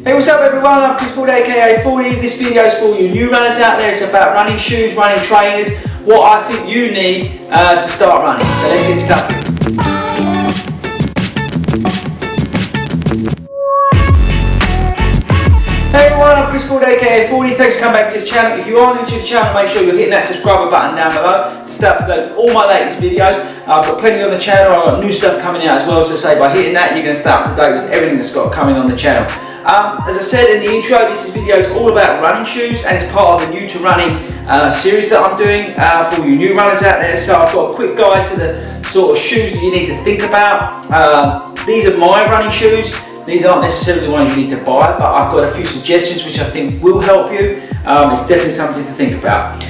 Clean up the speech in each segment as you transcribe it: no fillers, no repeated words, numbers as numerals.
Hey, what's up everyone, I'm Chris Ford aka FORDY. This video is for you new runners out there. It's about running shoes, running trainers, what I think you need to start running. So let's get started. Hey everyone, I'm Chris Ford aka FORDY. Thanks for coming back to the channel. If you are new to the channel, make sure you're hitting that subscribe button down below to stay up to date with all my latest videos. I've got plenty on the channel, I've got new stuff coming out as well, so say by hitting that you're going to stay up to date with everything that's got coming on the channel. As I said in the intro, this video is all about running shoes and it's part of the new to running series that I'm doing for you new runners out there. So I've got a quick guide to the sort of shoes that you need to think about. These are my running shoes. These aren't necessarily the ones you need to buy, but I've got a few suggestions which I think will help you. It's definitely something to think about.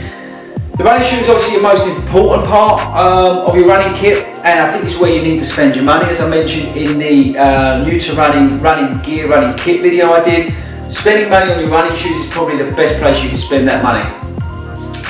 The running shoe is obviously your most important part of your running kit, and I think it's where you need to spend your money. As I mentioned in the new to running gear, running kit video I did, spending money on your running shoes is probably the best place you can spend that money.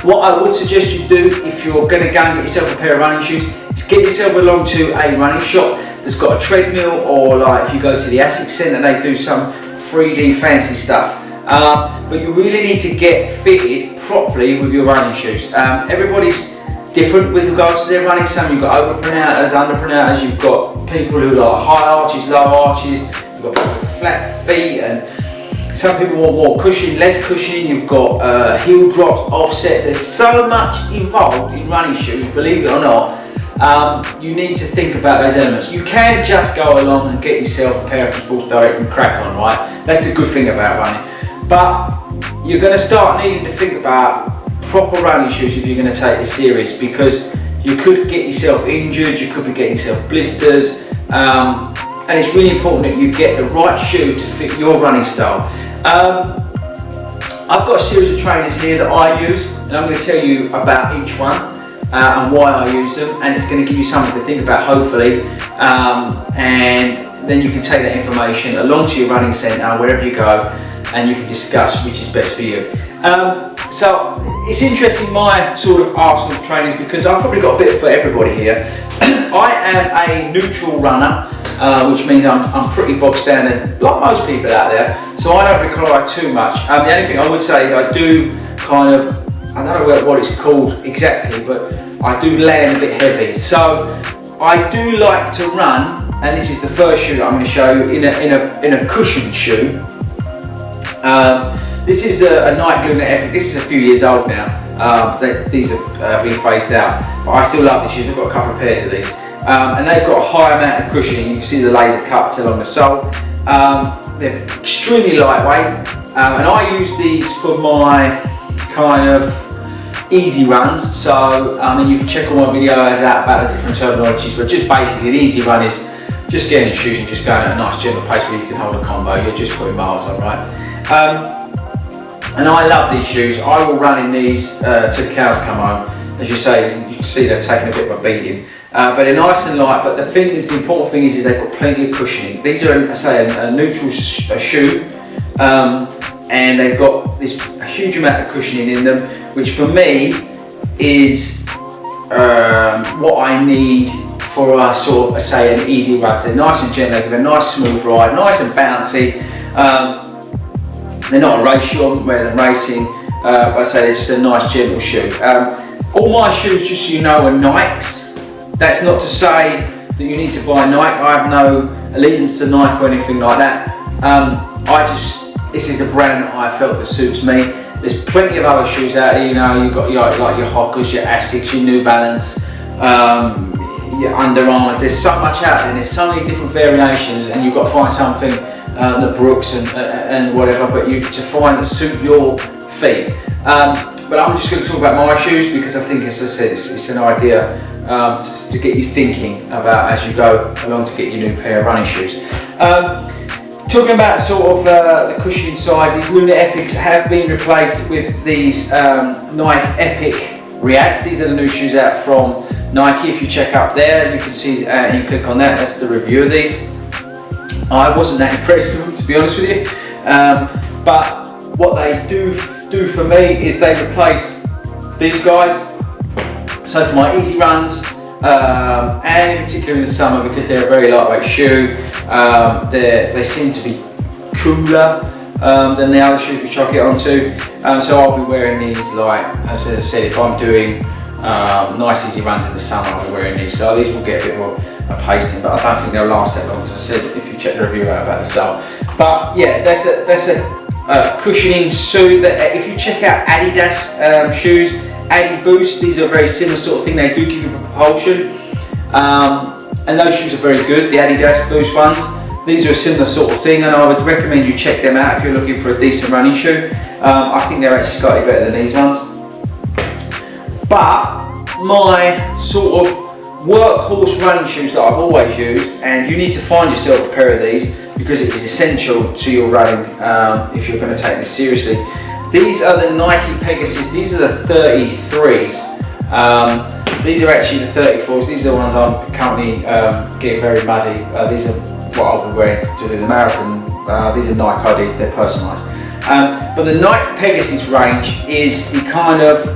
What I would suggest you do if you're going to go and get yourself a pair of running shoes is get yourself along to a running shop that's got a treadmill, or like if you go to the ASICS Centre, they do some 3D fancy stuff. But you really need to get fitted properly with your running shoes. Everybody's different with regards to their running. Some you've got over pronounces, under pronounces, you've got people who like high arches, low arches, you've got people with flat feet, and some people want more cushion, less cushion, you've got heel drops, offsets. There's so much involved in running shoes, believe it or not. You need to think about those elements. You can just go along and get yourself a pair of Sports Direct and crack on, right? That's the good thing about running. But you're going to start needing to think about proper running shoes if you're going to take this serious, because you could get yourself injured, you could be getting yourself blisters, and it's really important that you get the right shoe to fit your running style. I've got a series of trainers here that I use, and I'm going to tell you about each one and why I use them, and it's going to give you something to think about hopefully, and then you can take that information along to your running centre wherever you go, and you can discuss which is best for you. So it's interesting, my sort of arsenal of trainers, because I've probably got a bit for everybody here. I am a neutral runner, which means I'm pretty bog standard, like most people out there, so I don't require too much. The only thing I would say is I do kind of, I don't know what it's called exactly, but I do land a bit heavy. So I do like to run, and this is the first shoe that I'm going to show you, in a cushioned shoe. This is a Nike Lunar Epic. This is a few years old now. These are being phased out, but I still love these shoes. I've got a couple of pairs of these, and they've got a high amount of cushioning. You can see the laser cuts along the sole. They're extremely lightweight, and I use these for my kind of easy runs. So you can check all my videos out about the different terminologies, but just basically an easy run is just getting your shoes and just going at a nice gentle pace where you can hold a combo. You're just putting miles on, right? And I love these shoes. I will run in these till the cows come home. As you say, you can see they've taken a bit of a beating, but they're nice and light. But the important thing is they've got plenty of cushioning. These are, I say, a neutral shoe, and they've got this huge amount of cushioning in them, which for me is what I need for a sort of, say, an easy run. So they're nice and gentle, they give a nice smooth ride, nice and bouncy. They're not a race shoe, I wouldn't wear them racing, but I say they're just a nice gentle shoe. All my shoes, just so you know, are Nikes. That's not to say that you need to buy Nike. I have no allegiance to Nike or anything like that. This is the brand that I felt that suits me. There's plenty of other shoes out there, you know, you've got your Hokas, your ASICS, your New Balance, your Under Armours. There's so much out there, and there's so many different variations, and you've got to find something that Brooks and whatever, but to find that suit your feet. But I'm just going to talk about my shoes because I think, as I said, it's an idea to get you thinking about as you go along to get your new pair of running shoes. Talking about sort of the cushioning side, these Lunar Epics have been replaced with these Nike Epic Reacts. These are the new shoes out from Nike. If you check up there, you can see, and you click on that, that's the review of these. I wasn't that impressed with them, to be honest with you, but what they do for me is they replace these guys. So for my easy runs, and in particular in the summer, because they're a very lightweight shoe, they seem to be cooler than the other shoes which I'll get onto. So I'll be wearing these, like as I said, if I'm doing nice easy runs in the summer, I'll be wearing these. So these will get a bit more pasting, but I don't think they'll last that long, as I said, if you check the review out about the sole. But yeah, that's a cushioning shoe. That if you check out Adidas shoes, Adi Boost, these are a very similar sort of thing. They do give you propulsion, and those shoes are very good, the Adidas Boost ones. These are a similar sort of thing, and I would recommend you check them out if you're looking for a decent running shoe. I think they're actually slightly better than these ones. But my sort of workhorse running shoes that I've always used, and you need to find yourself a pair of these because it is essential to your running if you're going to take this seriously. These are the Nike Pegasus. These are the 33s. These are actually the 34s. These are the ones I'm currently getting very muddy. These are what I'll be wearing to do the marathon. These are Nike ID, they're personalised. But the Nike Pegasus range is the kind of,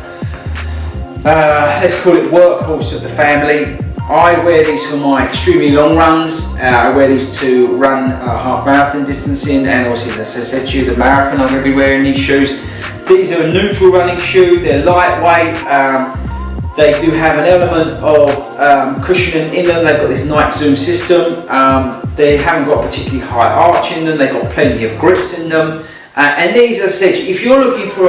let's call it workhorse of the family. I wear these for my extremely long runs. I wear these to run half marathon distancing, and obviously, as I said to you, the marathon, I'm going to be wearing these shoes. These are a neutral running shoe, they're lightweight. They do have an element of cushioning in them. They've got this Nike Zoom system. They haven't got a particularly high arch in them. They've got plenty of grips in them. And these, as I said, if you're looking for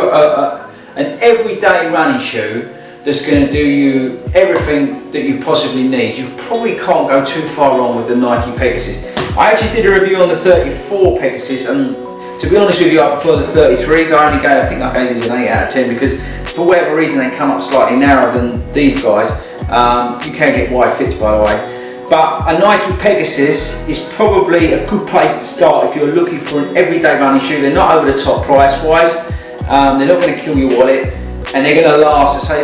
an everyday running shoe that's going to do you everything that you possibly need, you probably can't go too far wrong with the Nike Pegasus. I actually did a review on the 34 Pegasus, and to be honest with you, I prefer the 33s. I think I gave these an 8 out of 10 because for whatever reason they come up slightly narrower than these guys. You can get wide fits, by the way. But a Nike Pegasus is probably a good place to start if you're looking for an everyday running shoe. They're not over the top price wise. They're not going to kill your wallet, and they're going to last. I say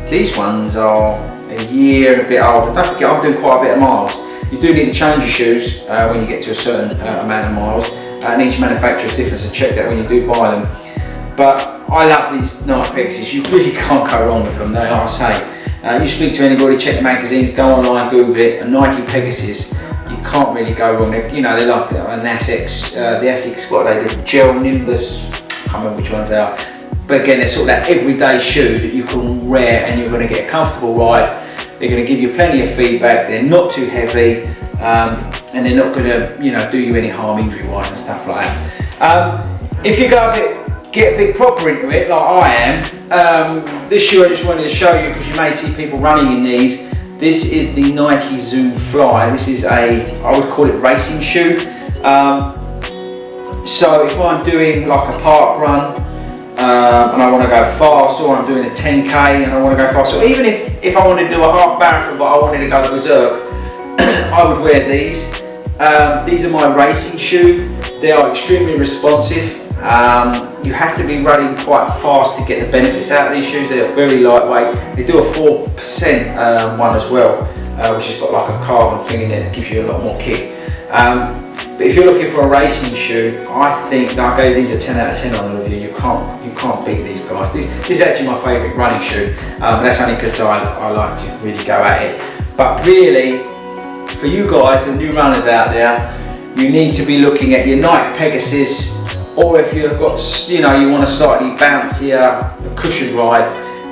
these ones are a year and a bit old. Don't forget, I'm doing quite a bit of miles. You do need to change your shoes when you get to a certain amount of miles, and each manufacturer is different, so check that when you do buy them. But I love these Nike Pegasus. You really can't go wrong with them. They are, I say. You speak to anybody, check the magazines, go online, Google it. A Nike Pegasus, you can't really go wrong. They're like an Asics, the Asics, what are they, the Gel Nimbus, I can't remember which ones they are. But again, they're sort of that everyday shoe that you can wear and you're going to get a comfortable ride. They're going to give you plenty of feedback. They're not too heavy, and they're not going to, do you any harm injury-wise and stuff like that. If you get a bit proper into it, like I am, this shoe I just wanted to show you because you may see people running in these. This is the Nike Zoom Fly. This is I would call it racing shoe. So if I'm doing like a park run and I want to go fast, or I'm doing a 10k and I want to go fast, or even if I wanted to do a half marathon but I wanted to go berserk, I would wear these. These are my racing shoe. They are extremely responsive. You have to be running quite fast to get the benefits out of these shoes. They are very lightweight. They do a 4% one as well, which has got like a carbon thing in it that gives you a lot more kick. But if you're looking for a racing shoe, I think that I gave these a 10 out of 10 on the review. You can't beat these guys. This is actually my favourite running shoe. That's only because I like to really go at it. But really, for you guys, the new runners out there, you need to be looking at your Nike Pegasus. Or if you've got, you want a slightly bouncier, cushion ride,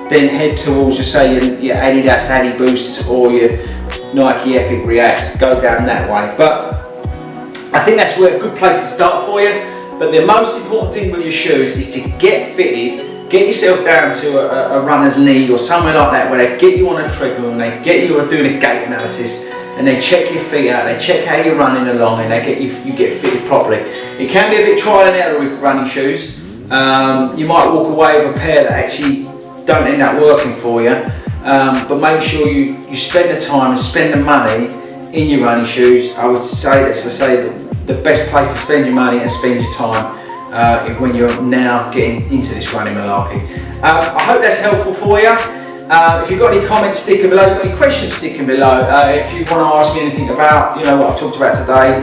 then head towards, say, your Adidas Adi Boost or your Nike Epic React. Go down that way. But I think that's a good place to start for you. But the most important thing with your shoes is to get fitted, get yourself down to a runner's league or somewhere like that, where they get you on a treadmill and they get you doing a gait analysis. And they check your feet out, they check how you're running along, and you get fitted properly. It can be a bit trial and error with running shoes. You might walk away with a pair that actually don't end up working for you, but make sure you spend the time and spend the money in your running shoes. I would say the best place to spend your money and spend your time when you're now getting into this running malarkey. I hope that's helpful for you. If you've got any comments, stick them below. If you've got any questions, stick them below. If you want to ask me anything about what I've talked about today,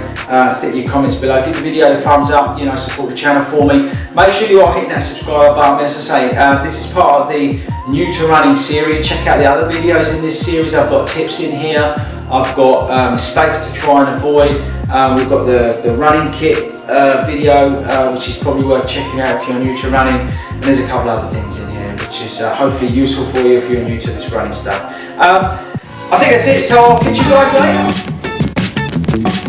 stick your comments below. Give the video the thumbs up, support the channel for me. Make sure you are hitting that subscribe button. As I say, this is part of the New to Running series. Check out the other videos in this series. I've got tips in here. I've got mistakes to try and avoid. We've got the running kit video, which is probably worth checking out if you're new to running. And there's a couple other things in here, which is hopefully useful for you if you're new to this running stuff. I think that's it, so I'll catch you guys later.